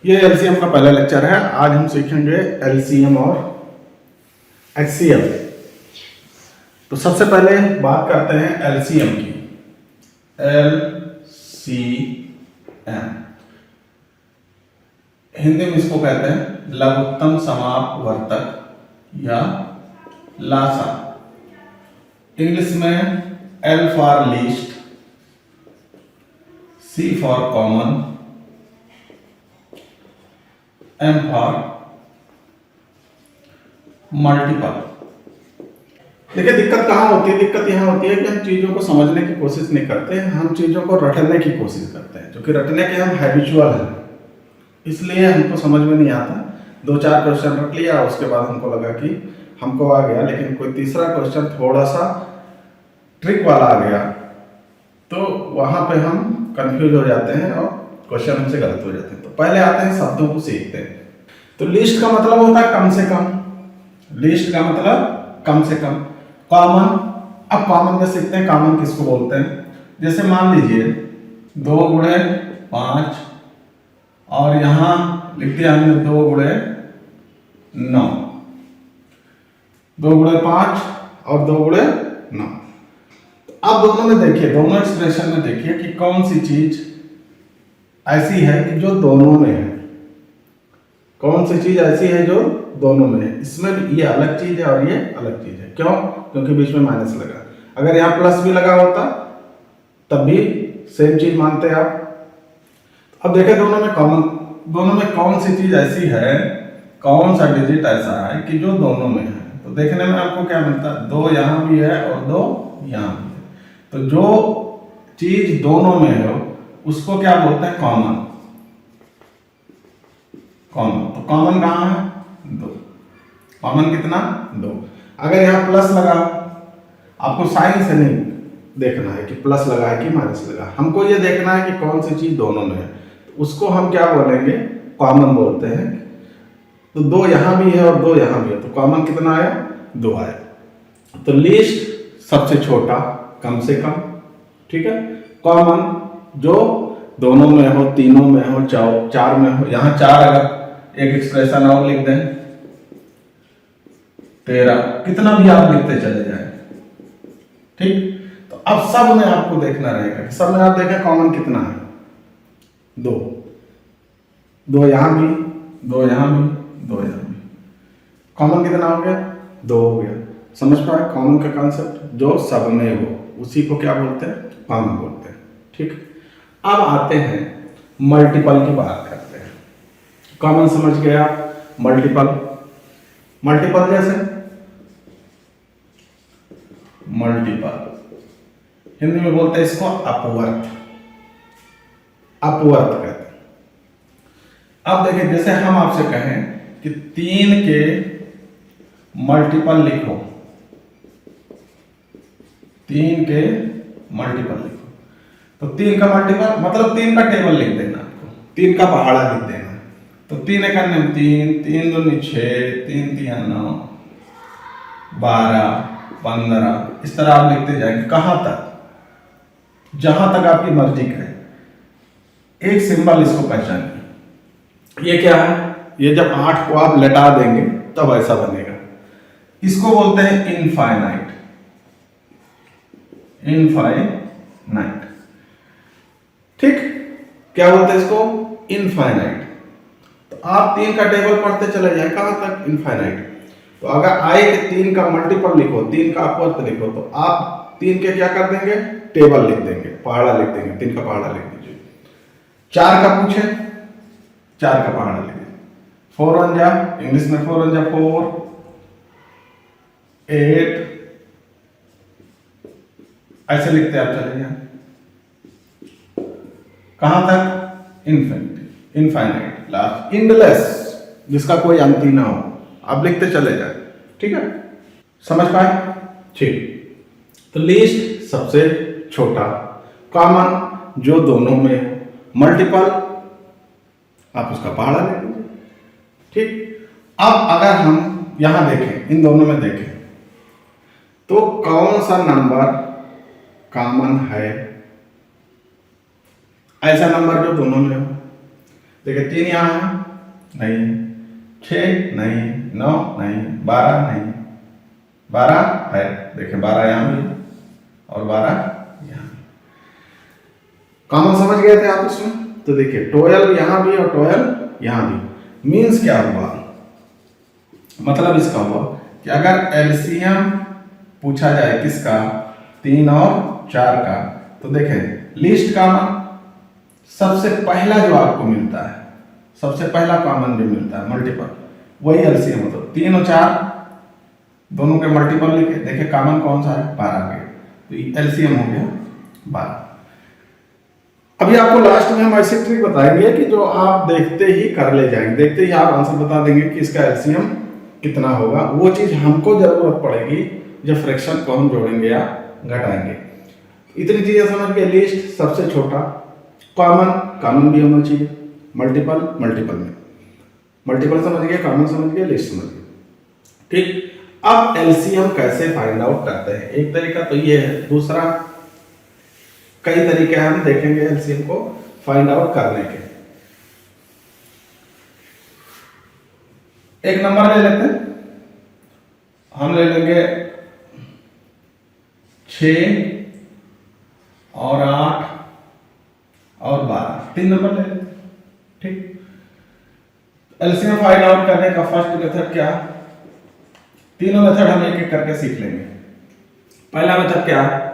ये एलसीएम का पहला लेक्चर है। आज हम सीखेंगे एलसीएम और एचसीएम। तो सबसे पहले बात करते हैं एलसीएम की। एलसीएम हिंदी में इसको कहते हैं लघुत्तम समापवर्तक या लासा। इंग्लिश में L for least, C for common, M for multiple. देखिए दिक्कत कहाँ होती है? दिक्कत यहाँ होती है कि हम चीज़ों को समझने की कोशिश नहीं करते, हम चीज़ों को रटने की कोशिश करते हैं, क्योंकि रटने के हम हैबिचुअल हैं, इसलिए हमको समझ में नहीं आता। 2-4 क्वेश्चन रट लिया, उसके बाद हमको लगा कि हमको आ गया, लेकिन कोई तीसरा क्वेश्चन थोड़ा सा ट्रिक वाला आ गया तो वहाँ पे हम कंफ्यूज हो जाते हैं और क्वेश्चन हमसे गलत हो जाते हैं। तो पहले आते हैं शब्दों को सीखते हैं। तो लिस्ट का मतलब होता है कम से कम। लिस्ट का मतलब कम से कम। कॉमन, अब कॉमन में सीखते हैं कॉमन किसको बोलते हैं। जैसे मान लीजिए 2 गुणे 5 और यहाँ लिख दिया हमने 2 गुणे 9, 2 गुणे 5 और 2 गुणे 9। अब दोनों में देखिए, दोनों एक्सप्रेशन में देखिए कि कौन सी चीज ऐसी है कि जो दोनों में है। कौन सी चीज ऐसी है जो दोनों में है। इसमें ये अलग चीज है और ये अलग चीज है। क्यों? क्योंकि बीच में माइनस लगा। अगर यहाँ प्लस भी लगा होता तब भी सेम चीज मानते आप। अब देखें दोनों में कॉमन, दोनों में कौन सी चीज ऐसी है, कौन सा डिजिट ऐसा है कि जो दोनों में है। तो देखने में आपको क्या मिलता है? 2 यहाँ भी है और 2 यहाँ भी है। तो जो चीज दोनों में है उसको क्या बोलते हैं? कॉमन। कॉमन, तो कॉमन कहाँ है? 2। कॉमन कितना? 2। अगर यहाँ प्लस लगा, आपको साइन से नहीं देखना है कि प्लस लगा है कि माइनस लगा, हमको ये देखना है कि कौन सी चीज दोनों में है। तो उसको हम क्या बोलेंगे? कॉमन बोलते हैं। तो 2 यहाँ भी है और 2 यहाँ भी है, तो कॉमन कितना आया? 2 आया। तो लिस्ट सबसे छोटा, कम से कम, ठीक है। कॉमन जो दोनों में हो, तीनों में हो, 4 में हो। यहाँ 4 अगर एक एक्सप्रेशन और लिख दें 13, कितना भी आप लिखते चले जाए, ठीक। तो अब सब में आपको देखना रहेगा कि सब में आप देखें कॉमन कितना है? 2। 2 यहाँ भी, 2 यहाँ भी, 2 यहाँ भी। कॉमन कितना हो गया? 2 हो गया। समझ पाए कॉमन का कॉन्सेप्ट? जो सब में हो उसी को क्या बोलते हैं? कॉमन बोलते हैं, ठीक। अब आते हैं मल्टीपल की बात करते हैं। कॉमन समझ गए आप, मल्टीपल। मल्टीपल जैसे मल्टीपल हिंदी में बोलते हैं इसको अपवर्त। अपवर्त कहते हैं। अब देखिए जैसे हम आपसे कहें कि 3 के मल्टीपल लिखो, 3 के मल्टीपल लिखो, तो 3 का मल्टीपल मतलब 3 का टेबल लिख देना आपको, 3 का पहाड़ा लिख देना। तो 3 एक 3, 3 2 6, 3 3 9, 12 15, इस तरह आप लिखते जाएंगे। कहां तक? जहां तक आपकी मर्जी का है। एक सिंबल इसको पहचानिए, ये क्या है? ये जब 8 को आप लटा देंगे तब ऐसा बनेगा। इसको बोलते हैं इनफाइनाइट। इनफाइनाइट, ठीक। क्या बोलते हैं इसको? इनफाइनाइट। तो आप 3 का टेबल पढ़ते चले जाए, कहां तक? इनफाइनाइट। तो अगर आए कि 3 का मल्टीपल लिखो, 3 का अपवर्त लिखो, तो आप 3 के क्या कर देंगे? टेबल लिख देंगे, पहाड़ा लिख देंगे। 3 का पहाड़ा लिख दीजिए। 4 का पूछे, 4 का पहाड़ा लिख दीजिए। 4 1 जा, इंग्लिश में 4 1 जा 4, 8, ऐसे लिखते आप चले जाए। कहां तक? इनफिनिटी, इनफाइनाइट, लास्ट, इंडलेस, जिसका कोई अंत ही ना हो, आप लिखते चले जाए, ठीक है। समझ पाए? ठीक। तो लिस्ट सबसे छोटा, कॉमन जो दोनों में, मल्टीपल आप उसका पहाड़ा लिख दीजिए, ठीक। अब अगर हम यहां देखें, इन दोनों में देखें, तो कौन सा नंबर कॉमन है? ऐसा नंबर जो दोनों में हो। देखिए 3 यहाँ है, नहीं, 6 नहीं, 9 नहीं, 12 नहीं, 12 है, देखिए 12 यहाँ भी और 12 यहाँ भी। कॉमन समझ गए थे आप इसमें? तो देखिए 12 यहाँ भी और 12 यहाँ भी। मीन्स क्या हुआ, मतलब इसका हुआ कि अगर एलसीएम पूछा जाए किसका, 3 और 4 का, तो देखें लीस्ट कॉमन सबसे पहला जो आपको मिलता है, सबसे पहला कॉमन जो मिलता है मल्टीपल, वही एलसीएम होता है। 3 और 4 दोनों के मल्टीपल लिखे, देखिए कॉमन कौन सा है, 12 के, तो एलसीएम हो गया 12। अभी आपको लास्ट में हम ऐसी ट्रिक बताएंगे कि जो आप देखते ही कर ले जाएंगे, देखते ही आप आंसर बता देंगे कि इसका एलसीएम कितना होगा। वो चीज हमको जरूरत पड़ेगी जब फ्रैक्शन को हम जोड़ेंगे या घटाएंगे। इतनी चीजें समझ के, लिस्ट सबसे छोटा, कॉमन, कॉमन भी होना चाहिए, मल्टीपल, मल्टीपल में, मल्टीपल समझ गए, कॉमन समझ गए, लिस्ट समझ गए, ठीक। अब एलसीएम कैसे फाइंड आउट करते हैं, एक तरीका तो ये है, दूसरा कई तरीके हम देखेंगे एलसीएम को फाइंड आउट करने के। एक नंबर ले लेते हैं, हम ले लेंगे 6 और 8 और 12, 3 नंबर ले लेते हैं, ठीक। एलसीएम फाइंड आउट करने का फर्स्ट मेथड क्या, तीनों मेथड हम एक एक करके सीख लेंगे। पहला मेथड क्या है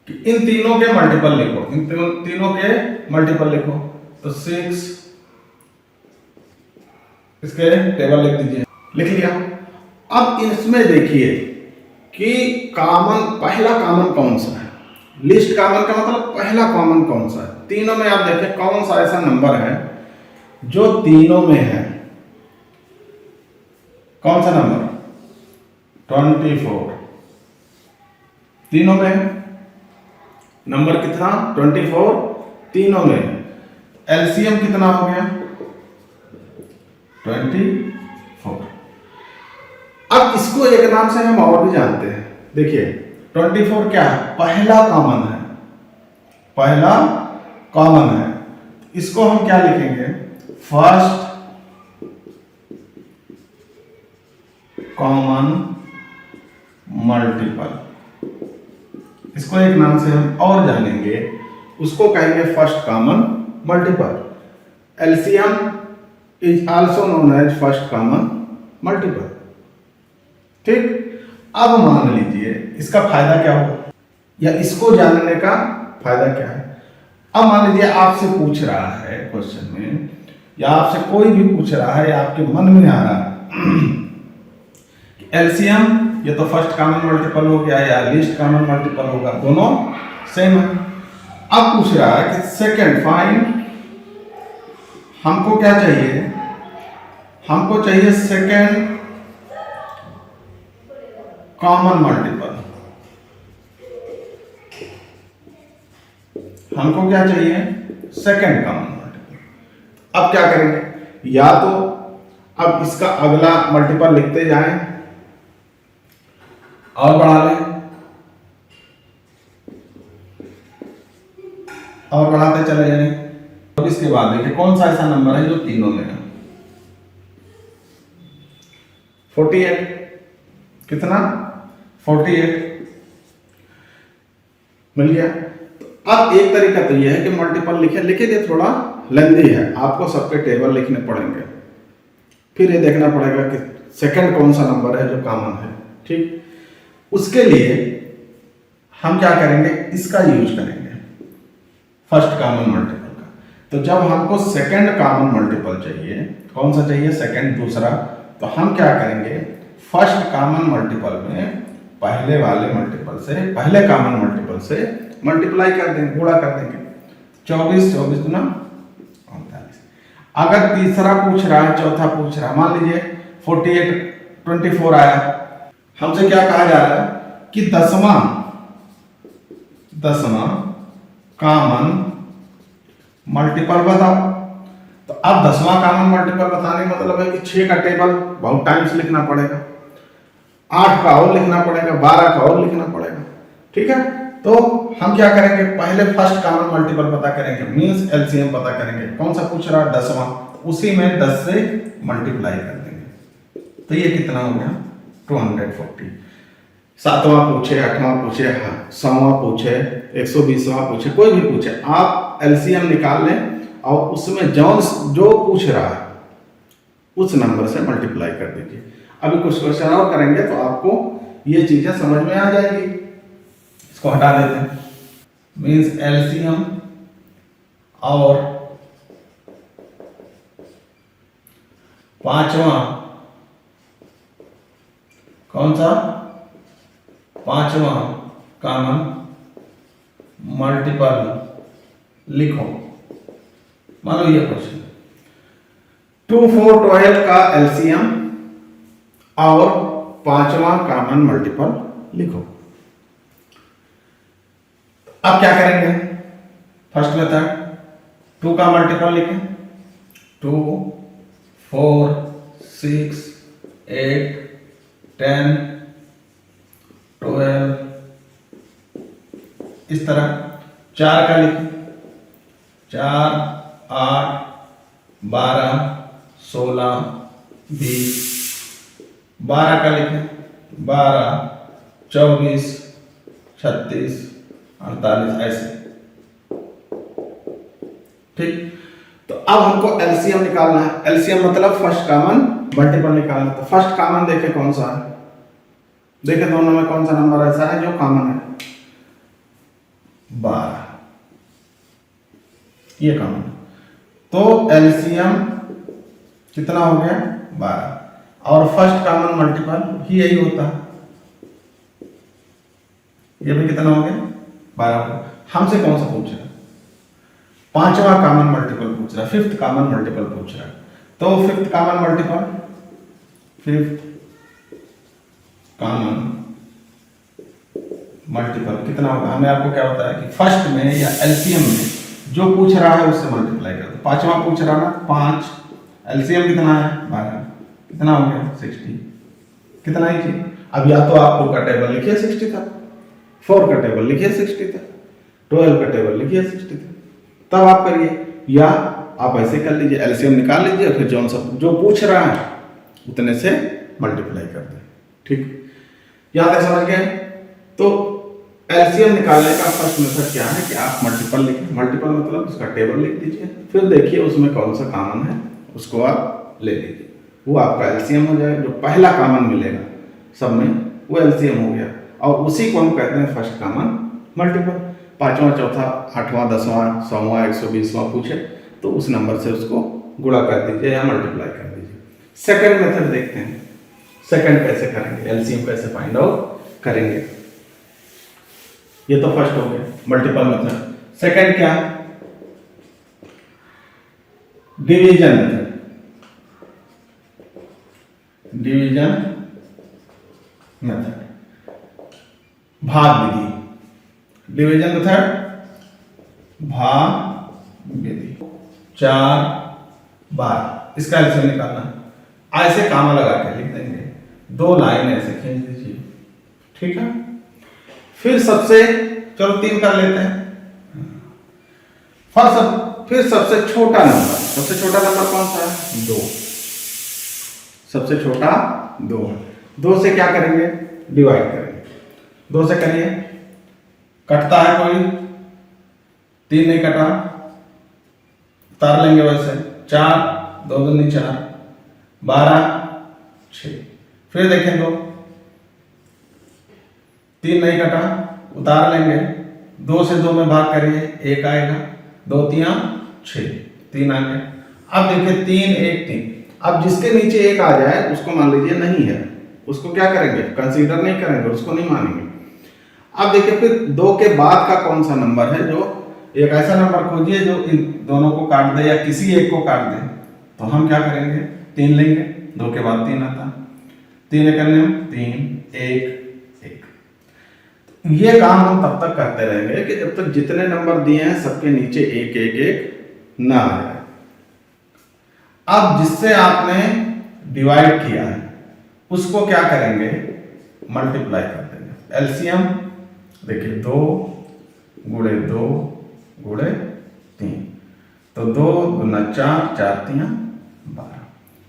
कि इन तीनों के मल्टीपल लिखो, इन तीनों के मल्टीपल लिखो, तो 6, इसके टेबल लिख दीजिए, लिख लिया। अब इसमें देखिए कि कॉमन, पहला कॉमन कौन सा है, लिस्ट कॉमन का मतलब पहला कॉमन कौन सा है। तीनों में आप देखिए कौन सा ऐसा नंबर है जो तीनों में है, कौन सा नंबर, 24, तीनों में है। नंबर कितना, 24, तीनों में। एलसीएम कितना हो गया, 24। अब इसको एक नाम से हम और भी जानते हैं, देखिए 24 क्या है, पहला कॉमन है, पहला कॉमन है। इसको हम क्या लिखेंगे, फर्स्ट कॉमन मल्टीपल। इसको एक नाम से हम और जानेंगे, उसको कहेंगे first common multiple. LCM is also known as first common multiple, ठीक। अब मान लीजिए इसका फायदा क्या होगा, या इसको जानने का फायदा क्या है। अब मान लीजिए आपसे पूछ रहा है क्वेश्चन में, या आपसे कोई भी पूछ रहा है, आपके मन में आ रहा है एलसीएम, ये तो फर्स्ट कॉमन मल्टीपल हो गया या लिस्ट कॉमन मल्टीपल होगा, दोनों सेम है। अब पूछ रहा है कि सेकंड फाइंड, हमको क्या चाहिए, हमको चाहिए सेकंड कॉमन मल्टीपल। हमको क्या चाहिए, सेकंड कॉमन मल्टीपल। अब क्या करेंगे, या तो अब इसका अगला मल्टीपल लिखते जाएं और बढ़ा लें, और बढ़ाते चले जाएं। तो इसके बाद देखिए कौन सा ऐसा नंबर है जो तीनों में है, 48, कितना, 48 मिल गया। तो अब एक तरीका तो यह है कि मल्टीपल लिखे, लेकिन ये थोड़ा लेंदी है, आपको सबके टेबल लिखने पड़ेंगे, फिर ये देखना पड़ेगा कि सेकंड कौन सा नंबर है जो कॉमन है, ठीक। उसके लिए हम क्या करेंगे, इसका यूज करेंगे, फर्स्ट कॉमन मल्टीपल का। तो जब हमको सेकंड कॉमन मल्टीपल चाहिए, कौन सा चाहिए, सेकंड, दूसरा, तो हम क्या करेंगे, फर्स्ट कॉमन मल्टीपल में पहले वाले मल्टीपल से, पहले कॉमन मल्टीपल से मल्टीप्लाई कर देंगे, गुणा कर देंगे। 24, 24 गुना 39। अगर तीसरा पूछ रहा है, चौथा पूछ रहा है, मान लीजिए 48, 24 आया, हमसे क्या कहा जा रहा है कि दसवां कॉमन मल्टीपल बताओ। तो अब 10वां कॉमन मल्टीपल बताने का मतलब है कि 6 का टेबल बहुत टाइम्स लिखना पड़ेगा, 8 का और लिखना पड़ेगा, 12 का और लिखना पड़ेगा, ठीक है। तो हम क्या करेंगे, पहले फर्स्ट कॉमन मल्टीपल पता करेंगे, मींस एलसीएम पता करेंगे। कौन सा पूछ रहा है, 10वां, उसी में 10 से मल्टीप्लाई कर देंगे। तो ये कितना हो गया, 240। 7वां पूछे, 8वां पूछे, 100वां पूछे, 120वां पूछे, कोई भी पूछे, आप एलसीएम निकाल लें और उसमें जो पूछ रहा है उस नंबर से मल्टीप्लाई कर दीजिए। अभी कुछ क्वेश्चन और करेंगे तो आपको ये चीजें समझ में आ जाएगी। इसको हटा देते हैं, मीन्स एलसीएम और 5वां, कौन सा, 5वां कॉमन मल्टीपल लिखो। मान लो ये क्वेश्चन 2, 4, 12 का एलसीएम और 5वां कॉमन मल्टीपल लिखो। अब क्या करेंगे, फर्स्ट मेथड 2 का मल्टीपल लिखें, 2, 4, 6, 8, 10, 12, इस तरह 4 का लिखें, 4, 8, 12, 16, 20, 12 का लिखें, 12, 24, 36, 48, ऐसे। ठीक, तो अब हमको एलसीएम निकालना है। एलसीएम मतलब फर्स्ट कॉमन मल्टीपल निकालना। तो फर्स्ट कॉमन देखे कौन सा है, देखे दोनों में कौन सा नंबर ऐसा है जो कॉमन है, 12, ये कॉमन। तो एलसीएम कितना हो गया, 12, और फर्स्ट कॉमन मल्टीपल ही यही होता है, ये भी कितना हो गया, 12। हमसे कौन सा पूछ रहा है, 5वां कॉमन मल्टीपल पूछ रहा है, 5th कॉमन मल्टीपल पूछ रहा है। तो 5th common multiple, 5th common multiple कितना होगा, हमें आपको क्या होता है कि फर्स्ट में या एलसीएम में जो पूछ रहा है उससे मल्टीप्लाई कर दो। 5वां पूछ रहा है ना, 5, एलसीएम कितना है, 12, कितना हो गया, 60, कितना ही चाहिए। अब या तो आप 2 का टेबल लिखिए 60 तक, 4 का टेबल लिखिए 60 तक, 12 का टेबल लिखिए 60 तक, तब आप करिए, या आप ऐसे कर लीजिए, एलसीएम निकाल लीजिए, फिर जो पूछ रहा है उतने से मल्टीप्लाई कर दें। ठीक, याद है, समझ गए। तो एलसीएम निकालने का फर्स्ट मेथड क्या है कि आप मल्टीपल लिखें, मल्टीपल मतलब उसका टेबल लिख दीजिए, फिर देखिए उसमें कौन सा कॉमन है उसको आप ले लीजिए, वो आपका एलसीएम हो जाएगा। जो पहला कॉमन मिलेगा सब में वो एलसीएम हो गया, और उसी को हम कहते हैं फर्स्ट कॉमन मल्टीपल। 5वां, चौथा, 8वां, 10वां, 100वां, 120वां पूछे तो उस नंबर से उसको गुणा कर दीजिए या मल्टीप्लाई कर दीजिए। सेकंड मेथड देखते हैं, सेकंड कैसे करेंगे, एलसीएम कैसे फाइंड आउट करेंगे। ये तो फर्स्ट हो गया मल्टीपल मेथड। सेकंड क्या, डिवीजन मेथड। डिवीजन मेथड, भाग विधि। डिवीजन मेथड, भाग विधि, 4, 12, इसका एलसीएम निकालना है। ऐसे कामा लगा के लिख देंगे, 2 लाइन ऐसे खींच दीजिए, ठीक है। फिर सबसे, चलो 3 कर लेते हैं। फिर सबसे छोटा नंबर, सबसे छोटा नंबर कौन सा है, 2, सबसे छोटा 2 है। 2 से क्या करेंगे, डिवाइड करेंगे, 2 से करिए, कटता है कोई, 3 नहीं कटा, उतार लेंगे वैसे, 4, 2 दूनी 4, 12, 6, फिर देखें 2, 3 नहीं कटा, उतार लेंगे, 2 से 2 में भाग करिए, 1 आएगा, 2 3 6, 3 आ गया। अब देखिए 3 1 3, अब जिसके नीचे 1 आ जाए उसको मान लीजिए नहीं है, उसको क्या करेंगे, कंसीडर नहीं करेंगे, उसको नहीं मानेंगे। अब देखिए फिर 2 के बाद का कौन सा नंबर है, जो एक ऐसा नंबर खोजिए जो इन दोनों को काट दे या किसी एक को काट दे। तो हम क्या करेंगे, 3 लेंगे, 2 के बाद 3 आता, 3 करने में 3 1 1। ये काम हम तब तक करते रहेंगे कि जब तक जितने नंबर दिए हैं सबके नीचे 1 1 1 ना आ जाए। अब जिससे आपने डिवाइड किया है उसको क्या करेंगे, मल्टीप्लाई कर देंगे। एलसीएम देखिए 2 गुणे 2 गुणे 3, तो 2 दूना 4, 4 3 12।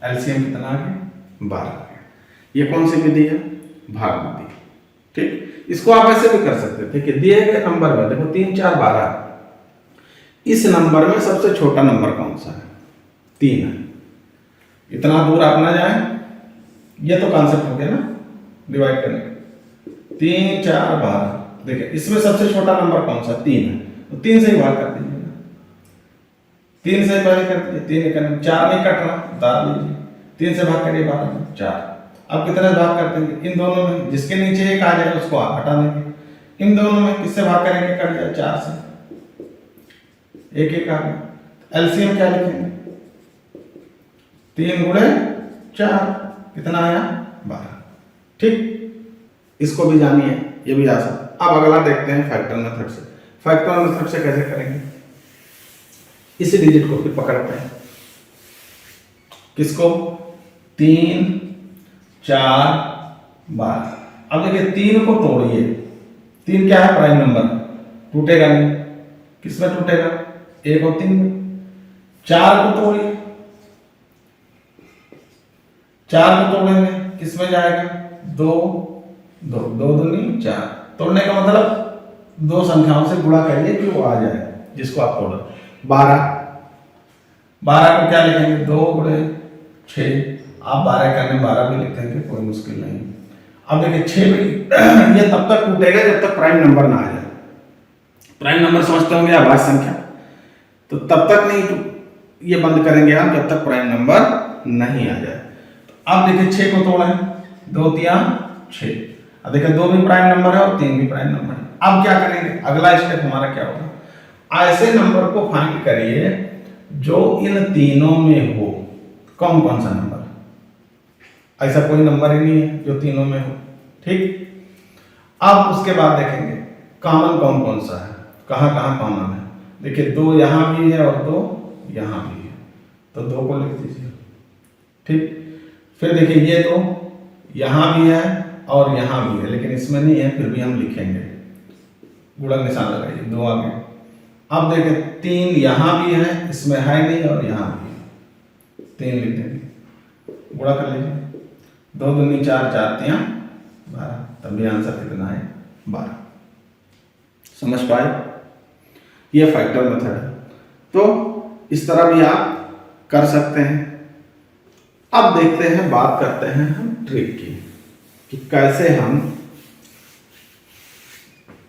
एलसीएम कितना आ गया? 12 आ गया। ये कौन सी विधि है? भाग विधि। ठीक, इसको आप ऐसे भी कर सकते थे कि दिए गए नंबर में देखो 3 4 12, इस नंबर में सबसे छोटा नंबर कौन सा है? 3 है। इतना दूर आप ना जाए, ये तो कॉन्सेप्ट हो गया ना डिवाइड करने का। 3 4 12, देखिए इसमें सबसे छोटा नंबर कौन सा? 3 है, तो 3 से ही भाग कर दीजिएगा। 3 से भाग कर दीजिए, 3 4 नहीं कट रहा, उतार लीजिए। 3 से भाग करिए 12 में 4। अब कितने से भाग करते हैं? इन दोनों में, जिसके नीचे एक आ जाए उसको आप हटा देंगे। इन दोनों में किससे भाग करेंगे? कट जाए 4 से, एक एक आ गया। एलसीएम क्या लिखेंगे? 3 गुणे 4, कितना आया? 12। ठीक, इसको भी जानिए, ये भी आसान। अब अगला देखते हैं फैक्टर मेथड से। फैक्टर मेथड से कैसे करेंगे? इसी डिजिट को फिर पकड़ते हैं, किसको? 3 4 12। अब देखिए 3 को तोड़िए, 3 क्या है? प्राइम नंबर, टूटेगा नहीं। किसमें टूटेगा? 1 और 3 में। 4 को तोड़िए, 4 को तोड़ेंगे किसमें जाएगा? 2 2 2 दूनी 4। तोड़ने का मतलब 2 संख्याओं से गुणा करिए कि वो आ जाए जिसको आप तोड़। 12 12 को क्या लिखेंगे? 2 गुणे 6। आप 12 करने 12 भी लिख देंगे, कोई मुश्किल नहीं। अब देखिए 6 भी ये तब तक टूटेगा जब तक प्राइम नंबर ना आ जाए। प्राइम नंबर समझते होंगे, अभाज्य संख्या, तो तब तक नहीं ये बंद करेंगे आप जब तक प्राइम नंबर नहीं आ जाए। तो अब देखिए 6 को तोड़ें, 2 3 6। अब देखिए 2 भी प्राइम नंबर है और 3 भी प्राइम नंबर है। अब क्या करेंगे? अगला स्टेप हमारा क्या होगा? ऐसे नंबर को फाइंड करिए जो इन तीनों में हो। कौन कौन सा नंबर? ऐसा कोई नंबर ही नहीं है जो तीनों में हो। ठीक, अब उसके बाद देखेंगे कॉमन कौन कौन सा है, कहां कहां कॉमन है। देखिए 2 यहां भी है और 2 यहां भी है, तो 2 को लिख दीजिए। ठीक, फिर देखिए ये 2 यहां भी है और यहां भी है, लेकिन इसमें नहीं है, फिर भी हम लिखेंगे, गुणक निशान लगाइए, 2 आ गए। अब देखिए 3 यहां भी है, इसमें है नहीं और यहां भी है, 3 लिख देंगे, गुणा कर लीजिए। 2 दूनी 4, 4 3 12, तब भी आंसर कितना है? 12। समझ पाए? ये फैक्टर मेथड है, तो इस तरह भी आप कर सकते हैं। अब देखते हैं, बात करते हैं हम ट्रिक की कि कैसे हम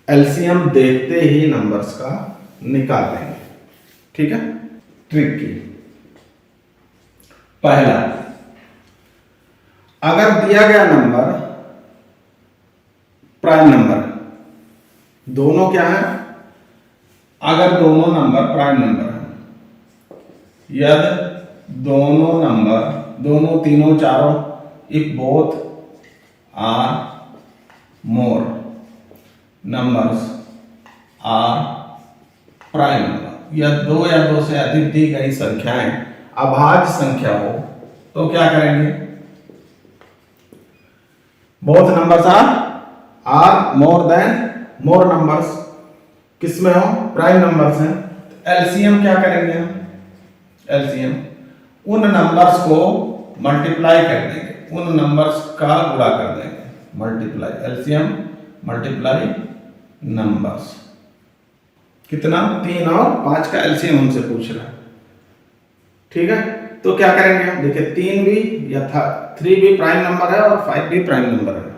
एलसीएम देखते ही नंबर्स का निकाल लेंगे। ठीक है, ट्रिक की पहला, अगर दिया गया नंबर प्राइम नंबर, दोनों क्या है? अगर दोनों नंबर प्राइम नंबर है, यदि दोनों नंबर, दोनों तीनों चारों, if both or more numbers are prime number, या 2 या 2 से अधिक दी गई संख्याएं अभाज्य संख्या हो, तो क्या करेंगे? Both numbers or more than, more numbers किसमें हो? प्राइम नंबर्स हैं, तो एलसीएम क्या करेंगे हम? एलसीएम उन नंबर्स को मल्टीप्लाई कर देंगे, उन नंबर्स का गुणा कर देंगे, मल्टीप्लाई, एलसीएम मल्टीप्लाई नंबर्स। कितना? 3 और 5 का एलसीएम हमसे पूछ रहा है। ठीक है, तो क्या करेंगे हम? देखिए 3 भी या 3 भी प्राइम नंबर है और 5 भी प्राइम नंबर है,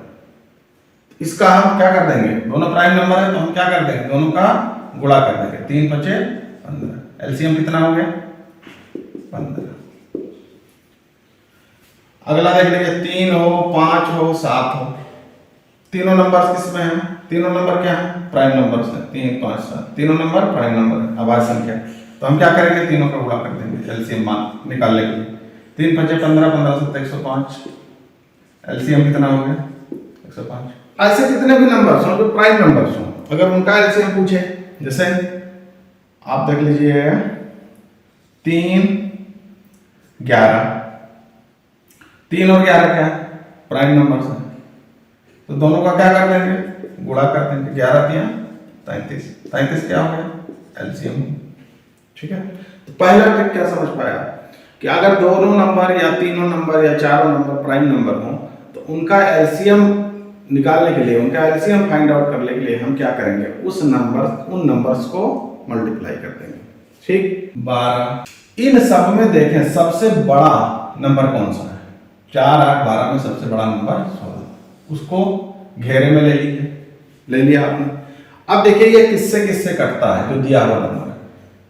इसका हम क्या कर देंगे? दोनों प्राइम नंबर है तो हम क्या कर देंगे? दोनों का गुणा कर देंगे, 3 5 15। एलसीएम कितना हो गया? 15। अगला देख लीजिए, 3 हो, 5 हो, 7 हो, तीनों नंबर किसमें है? तीनों नंबर क्या है? प्राइम नंबर है, 3 5 7, तीनों नंबर प्राइम नंबर है, अभाज्य संख्या। तो हम क्या करेंगे? तीनों का गुणा कर देंगे एलसीएम मान निकालने के लिए। 3 5 15, 15 7 105, एलसीएम कितना हो गया? 105। ऐसे कितने भी नंबर्स हो जो प्राइम नंबर्स हो, अगर उनका एलसीएम पूछे, जैसे आप देख लीजिए 3 11, 3 और 11 क्या है? प्राइम नंबर्स है, तो दोनों का क्या कर देंगे? गुणा कर देंगे, 11 3 33। 33 क्या हो गया एलसीएम। ठीक है, तो पहला ट्रिक क्या समझ पाया कि अगर दोनों नंबर या तीनों नंबर या चारों नंबर प्राइम नंबर हो तो उनका एलसीएम निकालने के लिए, उनका एलसीएम फाइंड आउट करने के लिए हम क्या करेंगे, उन नंबर्स को मल्टीप्लाई कर देंगे। ठीक, 12। इन सब में देखें सबसे बड़ा नंबर कौन सा है, 4, 8, 12 में सबसे बड़ा नंबर 16, उसको घेरे में ले लीजिए, ले लिया आपने। अब देखिए ये किससे किससे कटता है, जो दिया हुआ नंबर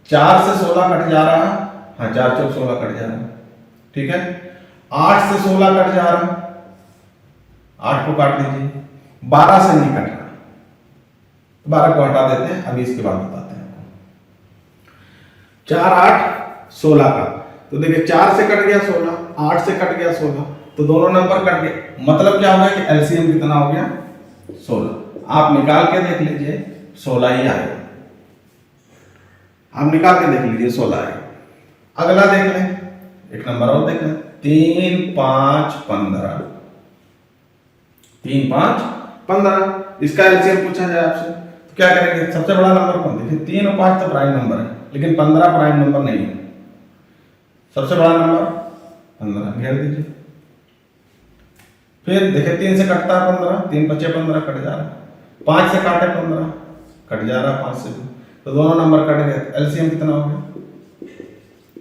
4 से 16 कट जा रहा है, हाँ 4 चौक 16 कट जा रहा है। ठीक है, 8 से 16 कट जा रहा है, 8 को काट लीजिए। 12 से नहीं कट रहा, 12 को हटा देते हैं, अभी इसके बाद बताते हैं आपको। 4, 8, 16 का, तो देखिए 4 से कट गया 16, 8 से कट गया 16, तो दोनों नंबर कट गए। मतलब क्या होगा कि एलसीएम कितना हो गया 16। आप निकाल के देख लीजिए 16 ही आएगा, आप निकाल के देख लीजिए 16 आएगा। अगला देख लें, एक नंबर और देख लें, 3, 5, 15। 3, 5, 15, इसका एलसीएम पूछा जाए आपसे तो क्या करेंगे, सबसे बड़ा नंबर कौन, देखिए 3 और 5 तो प्राइम नंबर है, लेकिन 15 प्राइम नंबर नहीं है। सबसे बड़ा नंबर 15 घेर दीजिए। फिर देखिए 3 से कटता है 15, 3 बचे 15 कट जा रहा है, 5 से काटे 15 कट जा रहा है, 5 से, तो दोनों नंबर कट गए, एलसीएम कितना हो गया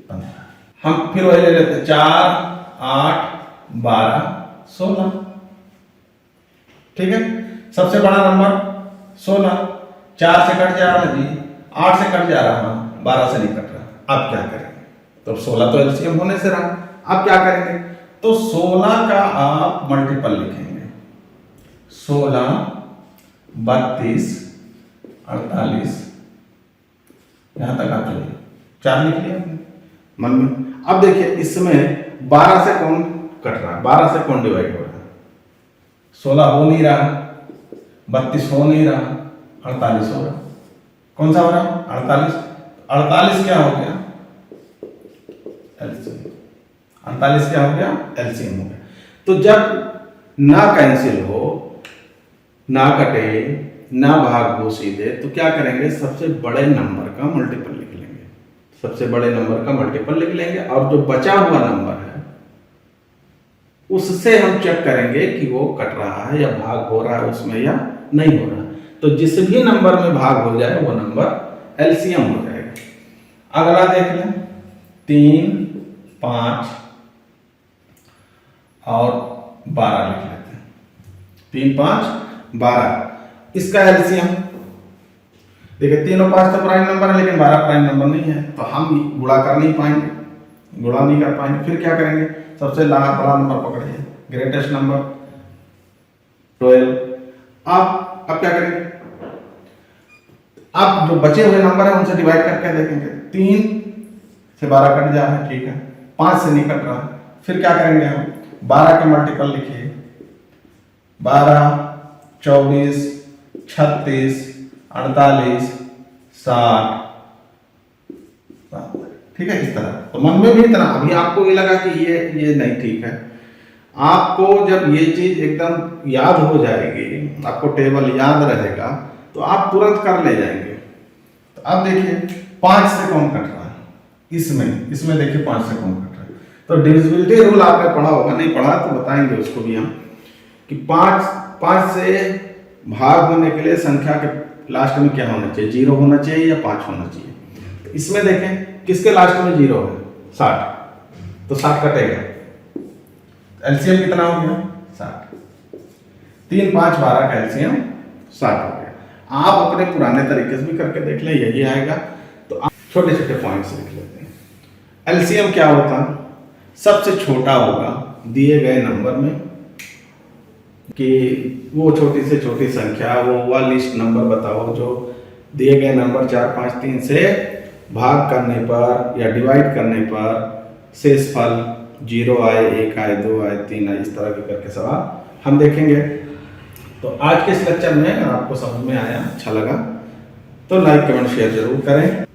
15। हम फिर वही ले लेते हैं, 4, 8, 12, 16। ठीक है, सबसे बड़ा नंबर 16, 4 से कट जा रहा है जी, 8 से कट जा रहा है, 12 से नहीं कट रहा। अब क्या करेंगे, तो 16 तो एलसीएम होने से रहा, अब क्या करेंगे, तो 16 का आप मल्टीपल लिखेंगे, 16, 32, 48, यहां तक आप चलिए, 4 लिख लिया आपने मन में। अब देखिए इसमें 12 से कौन कट रहा है, 12 से कौन डिवाइड हो रहा है, 16 हो नहीं रहा, 32 हो नहीं रहा, 48 हो रहा। कौन सा हो रहा, 48। 48 क्या हो गया एलसीएम, 48 क्या हो गया एलसीएम हो गया। तो जब ना कैंसिल हो, ना कटे, ना भाग हो सीधे, तो क्या करेंगे, सबसे बड़े नंबर का मल्टीपल लिख लेंगे, सबसे बड़े नंबर का मल्टीपल लिख लेंगे, और जो बचा हुआ नंबर है उससे हम चेक करेंगे कि वो कट रहा है या भाग हो रहा है उसमें या नहीं हो रहा। तो जिस भी नंबर में भाग हो जाए वो नंबर एलसीएम हो जाएगा। अगला देख लें, 3, 5 और 12 लिख लेते हैं, 3, 5, 12, इसका एलसीएम देखिए 3 और 5 तो प्राइम नंबर है, लेकिन 12 प्राइम नंबर नहीं है, तो हम गुणा कर नहीं पाएंगे, गुणा नहीं कर पाएंगे। फिर क्या करेंगे, सबसे बड़ा नंबर पकड़िए, ग्रेटेस्ट नंबर 12। अब क्या करेंगे, अब जो बचे हुए नंबर है उनसे डिवाइड करके देखेंगे, 3 से 12 कट जा रहा है, ठीक है, 5 से नहीं कट रहा। फिर क्या करेंगे हम, 12 के मल्टीपल लिखिए, 12, 24, 36, 48, 60, ठीक है, इस तरह। तो मन में भी इतना, अभी आपको ये लगा कि ये नहीं ठीक है, आपको जब ये चीज एकदम याद हो जाएगी, आपको टेबल याद रहेगा, तो आप तुरंत कर ले जाएंगे। तो अब देखिए 5 से कौन कट रहा है, इसमें देखिए 5 से कौन कट रहा है। तो डिविजिबिलिटी रूल आपने पढ़ा होगा, नहीं पढ़ा तो बताएंगे उसको भी हम, कि 5 से भाग होने के लिए संख्या के लास्ट में क्या होना चाहिए, 0 होना चाहिए या 5 होना चाहिए। तो इसमें देखें किसके लास्ट में 0 है, 60, तो 60 कटेगा, एलसीएम कितना हो गया 60। 3, 5, 12 का एलसीएम 60 हो गया। आप अपने पुराने तरीके से भी करके देख लें, यही आएगा। तो आप छोटे छोटे पॉइंट्स लिख लेते हैं। एलसीएम क्या होता है, सबसे छोटा होगा दिए गए नंबर में, कि वो छोटी से छोटी संख्या, वो लिस्ट नंबर बताओ जो दिए गए नंबर 4, 5, 3 से भाग करने पर या डिवाइड करने पर शेष फल 0 आए, 1 आए, 2 आए, 3 आए, इस तरह के करके सवाल हम देखेंगे। तो आज के इस लेक्चर में अगर आपको समझ में आया, अच्छा लगा, तो लाइक, कमेंट, शेयर जरूर करें।